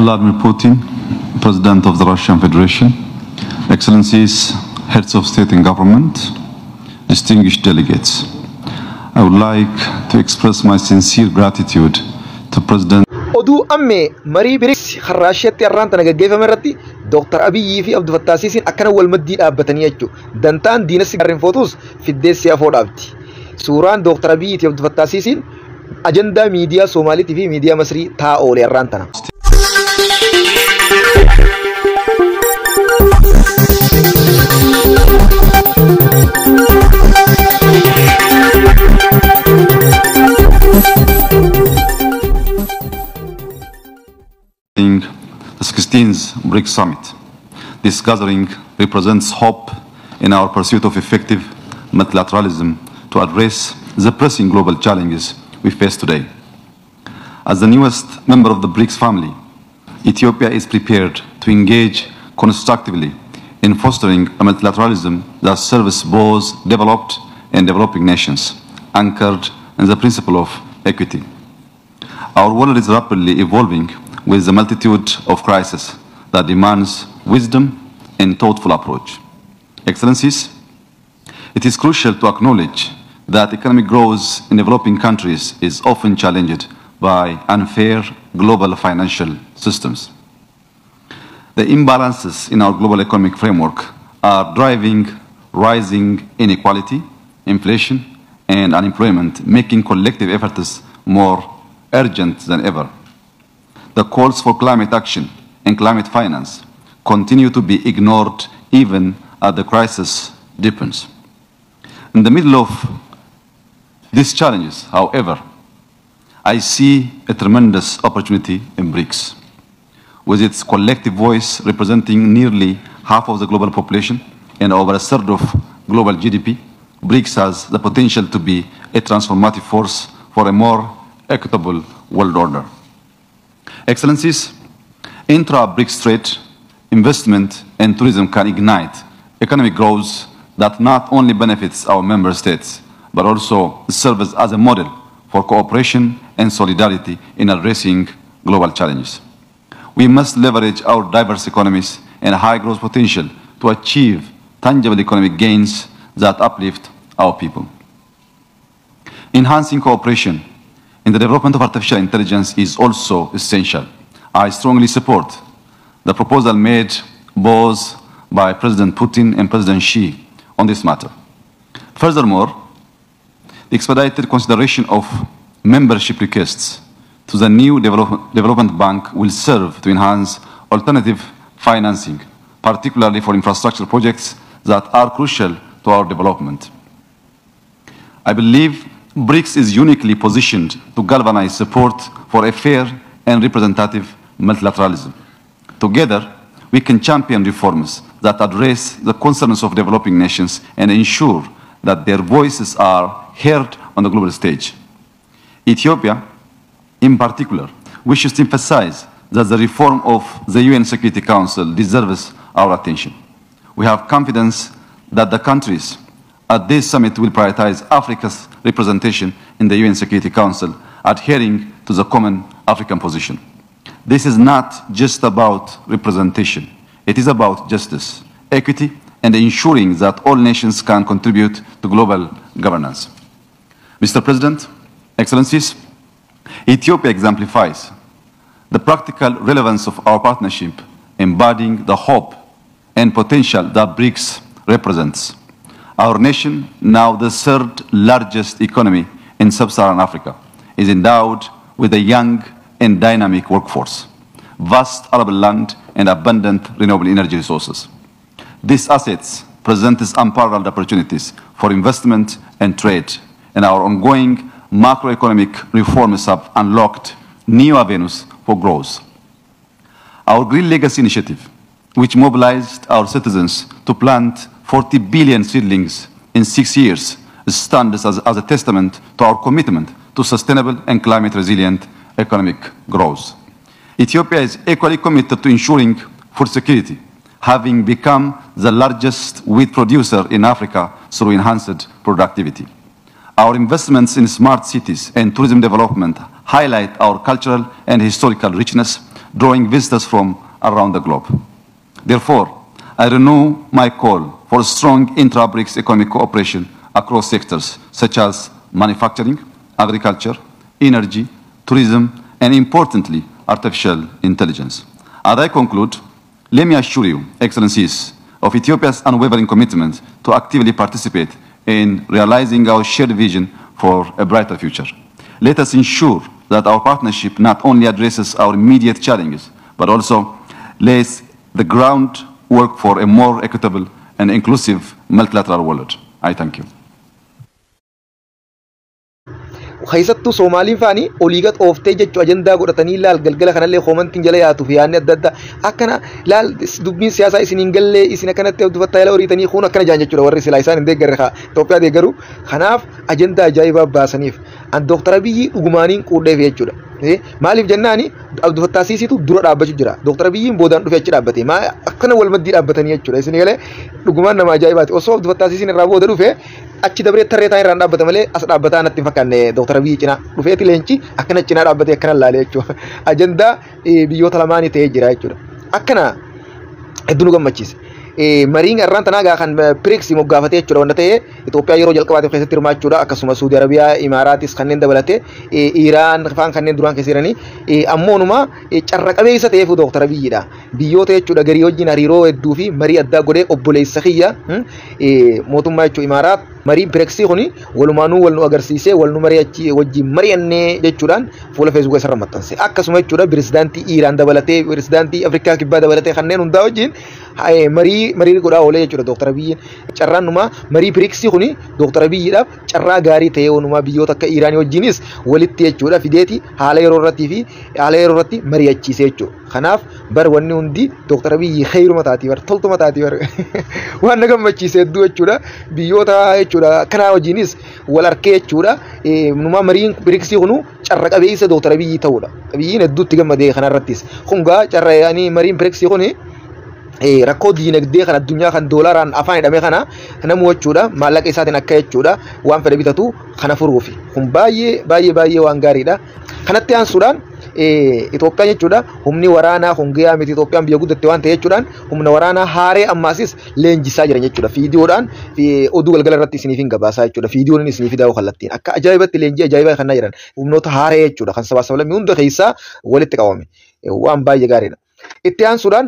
Vladimir Putin, President of the Russian Federation, Excellencies, Heads of State and Government, distinguished delegates, I would like to express my sincere gratitude to President Oduu ammee marii dhoksaa har'aasheetti har'aan tana gaggeeffame irratti Dr. Abiy fi Abdul Fattah Siisiin akkana wal maddii dhaabbatanii jechuudha. Dantaan diinassi garreen footuus fiddeessi afoo dhaabti. Suuraan Dr. Abiy fi Abdul Fattah Siisiin ajandaa miidiyaa Soomaaliitii fi miidiyaa Masrii taa'aa oole har'aan tana. The 16th BRICS Summit. This gathering represents hope in our pursuit of effective multilateralism to address the pressing global challenges we face today. As the newest member of the BRICS family, Ethiopia is prepared to engage constructively in fostering a multilateralism that serves both developed and developing nations, anchored in the principle of equity. Our world is rapidly evolving with a multitude of crises that demands wisdom and thoughtful approach. Excellencies, it is crucial to acknowledge that economic growth in developing countries is often challenged by unfair global financial systems. The imbalances in our global economic framework are driving rising inequality, inflation, and unemployment, making collective efforts more urgent than ever. The calls for climate action and climate finance continue to be ignored even as the crisis deepens. In the middle of these challenges, however, I see a tremendous opportunity in BRICS. With its collective voice representing nearly half of the global population and over a third of global GDP, BRICS has the potential to be a transformative force for a more equitable world order. Excellencies, intra-BRICS trade, investment, and tourism can ignite economic growth that not only benefits our member states, but also serves as a model for cooperation and solidarity in addressing global challenges. We must leverage our diverse economies and high growth potential to achieve tangible economic gains that uplift our people. Enhancing cooperation in the development of artificial intelligence is also essential. I strongly support the proposal made both by President Putin and President Xi on this matter. Furthermore, the expedited consideration of membership requests to the new development bank will serve to enhance alternative financing, particularly for infrastructure projects that are crucial to our development. I believe BRICS is uniquely positioned to galvanize support for a fair and representative multilateralism. Together, we can champion reforms that address the concerns of developing nations and ensure that their voices are heard on the global stage. Ethiopia, in particular, wishes to emphasize that the reform of the UN Security Council deserves our attention. We have confidence that the countries at this summit will prioritize Africa's representation in the UN Security Council, adhering to the common African position. This is not just about representation. It is about justice, equity, and ensuring that all nations can contribute to global governance. Mr. President, Excellencies, Ethiopia exemplifies the practical relevance of our partnership, embodying the hope and potential that BRICS represents. Our nation, now the third largest economy in sub-Saharan Africa, is endowed with a young and dynamic workforce, vast arable land, and abundant renewable energy resources. These assets present unparalleled opportunities for investment and trade, and our ongoing macroeconomic reforms have unlocked new avenues for growth. Our Green Legacy Initiative, which mobilized our citizens to plant 40 billion seedlings in 6 years, stands as a testament to our commitment to sustainable and climate-resilient economic growth. Ethiopia is equally committed to ensuring food security, having become the largest wheat producer in Africa through enhanced productivity. Our investments in smart cities and tourism development highlight our cultural and historical richness, drawing visitors from around the globe. Therefore, I renew my call for strong intra-BRICS economic cooperation across sectors such as manufacturing, agriculture, energy, tourism, and importantly, artificial intelligence. As I conclude, let me assure you, Excellencies, of Ethiopia's unwavering commitment to actively participate in realizing our shared vision for a brighter future. Let us ensure that our partnership not only addresses our immediate challenges, but also lays the groundwork for a more equitable and inclusive multilateral world. I thank you. Keessattuu Soomaaliin faani oliigat ooftee jechuun ajandaa godhatanii laal galgala kanallee koomantiin jala yaatu fi yaadni adda addaa akkana laal dubbiin siyaasaa isiniin gallee isin akkanatti abdufattaa ila horiitanii kun akkana jaan jechuudha warri silaa isaan hin deeggarre Itoophiyaa deeggaru kanaaf ajandaa ajaa'ibaa baasaniif an Dooktar Abiyyi dhugumaaniin quudheef jechuudha. Maaliif jennaani abdufattaa siisitu dura dhaabbachuu jira. Dooktar Abiyyiin boodaan dhufee achi dhaabbate akkana wal maddii dhaabbatanii jechuudha. Isin galee dhugumaan nama ajaa'ibaati. Osoo abdufattaa siisiin irraa booda dhufee achi dabree tarree ta'an irraan dhaabbata malee as dhaabbataa natti hin fakkaanne Dooktar Abiyyi cinaa dhufeeti leenci akkana cinaa dhaabbatee akkana laalee jechuudha. Ajandaa biyyoota lamaanii ta'ee jira jechuudha. Akkana hedduu nu gammachiise. Mariin irraan tanaa gaa kan BRICS moggaafatee jechuudha wanta ta'ee Itoophiyaa yeroo jalqabaatiif keessatti hirmaachuudha akkasuma Saudi Arabiyaa Imaaraatis kanneen dabalatee Iraan faan kanneen duraan keessa jiranii ammoonuma carra qabeessa ta'eef Dooktar Abiyyiidha biyyoota jechuudha garii wajjin hariiroo hedduu fi marii addaa godhee obboleessa kiyya mootummaa jechuudha Imaaraat marii BRICS kuni walumaanuu wal nu agarsiisee wal nu mari'achi wajjin mari'annee jechuudhaan fuula Facebook irra maxxanse akkasuma jechuudha pirezidaantii Iraan dabalatee pirezidaantii Afrikaa kibbaa dabalatee kanneen hundaa wajjin marii godhaa oolee jechuudha Dooktar Abiyyiin carraan numa marii BRICS kuni Dooktar Abiyyiidhaaf carraa gaarii ta'ee onuma biyyoota akka Iraanii wajjinis walitti jechuudha fideeti haala yeroo irratti mari'achiisee jechuudha. Kanaaf bar wanni hundi Dooktar Abiyyi xeyruma taati bar toltuma taati bar waan gammachiise hedduu jechuudha biyyoota jechuudha kana wajjinis wal arkee jechuudha numa mariin BRICS kunu carra qabeessa Dooktar Abiyyi ta'uudha. Abiyyiin hedduutti gammadee kanarrattis kungaa carra yaani mariin BRICS kuni rakkoo diinagdee kan addunyaa kan doolaaraan afaan hidhamee kana namu jechuudha maallaqa isaatiin akka jechuudha waan fedhe bitatu kana furuufi kun baay'ee waan gaariidha. Kanatti aansuudhaan Itoophiyaa jechuudha humni waraanaa hungiyaa miti Itoophiyaan biyya guddatte waan ta'e jechuudhaan humna waraanaa haaree ammaasis leenjisaa jiran jechuudha fiidiyoodhaan oduu galgala irratti isiniif hin gabaasaa jechuudha fiidiyoon isiniif daawuu kallattiin akka ajaa'ibatti leenjii ajaa'ibaa kan jiran humnoota haaree jechuudha kan sabaa sablammii hunda keessaa walitti qabame waan baay'ee gaariidha. Itti aansuudhaan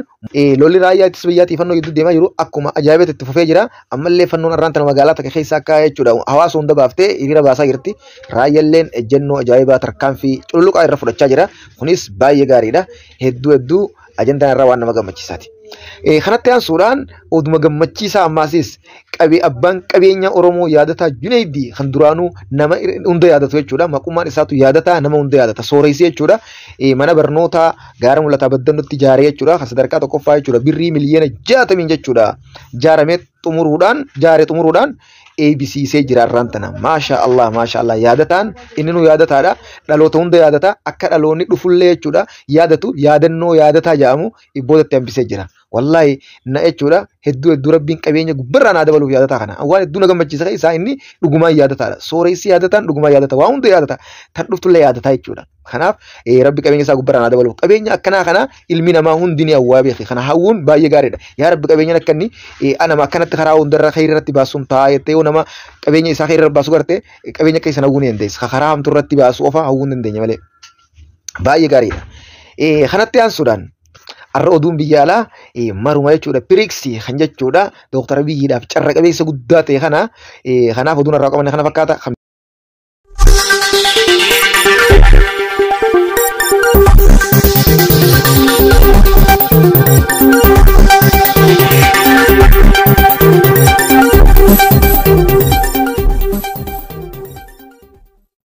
lolli raayyaa ittisa biyyaatiif fannoo gidduu deemaa jiru akkuma ajaa'ibatti itti fufee jira ammallee fannoon irraan tana magaalaa takka keessa akka jechuudha hawaasa hunda baaftee hiriira baasaa jirti raayyaalleen ejjennoo ajaa'ibaa tarkaanfii cululuqaa irra fudhachaa jira kunis baay'ee gaariidha hedduu ajandaan irraa waan nama gammachiisaati. Kanatti aansuudhaan oduma gammachiisaa ammaasis abbaan qabeenya Oromoo yaadataa Junaydii kan duraanuu nama hunda yaadatu jechuudha maqummaan isaatu yaadataa nama hunda yaadata sooreysi jechuudha mana barnootaa gaara mul'ataa baddannutti ijaaree jechuudha kan sadarkaa tokkoffaa jechuudha birrii miliyoona 60 jechuudha ijaaree xumuruudhaan ABC'see jira irraan tana maasha Allah yaadataan inni nu yaadataadha dhaloota hunda yaadata akka dhaloonni dhufullee jechuudha yaadatu yaadannoo yaadataa jedhamu ibbootatti hambisee jira wallahi na jechuudha hedduu rabbiin qabeenya gubbarraa naa dabaluuf yaadataa kana waan hedduu na gammachiisa isaa inni dhugumaan yaadataadha sooreysi yaadataan dhugumaan yaadata waan hunda yaadata tan dhuftullee yaadataa jechuudha. Kanaaf rabbi qabeenya isaa gubbarraa naa dabaluuf qabeenya akkanaa kana ilmi namaa hundi ni hawwaa beeki kana hawwuun baay'ee gaariidha yaa rabbi qabeenya akkanni anama akkanatti karaa hundarra khayirratti baasuun ta'a jettee nama qabeenya isaa khayirra baasu garte qabeenya akka isa hawwuun dandeessa karaa hamtu irratti baasu ofa hawwuun dandeenya malee baay'ee gaariidha. Kanatti aansuudhaan arra oduun biyya alaa maruma jechuudha BRICS kan jechuudha Dooktar Abiyyiidhaaf carra qabeessa guddaa ta'e kanaaf oduun irraa qabanne kana fakkaata.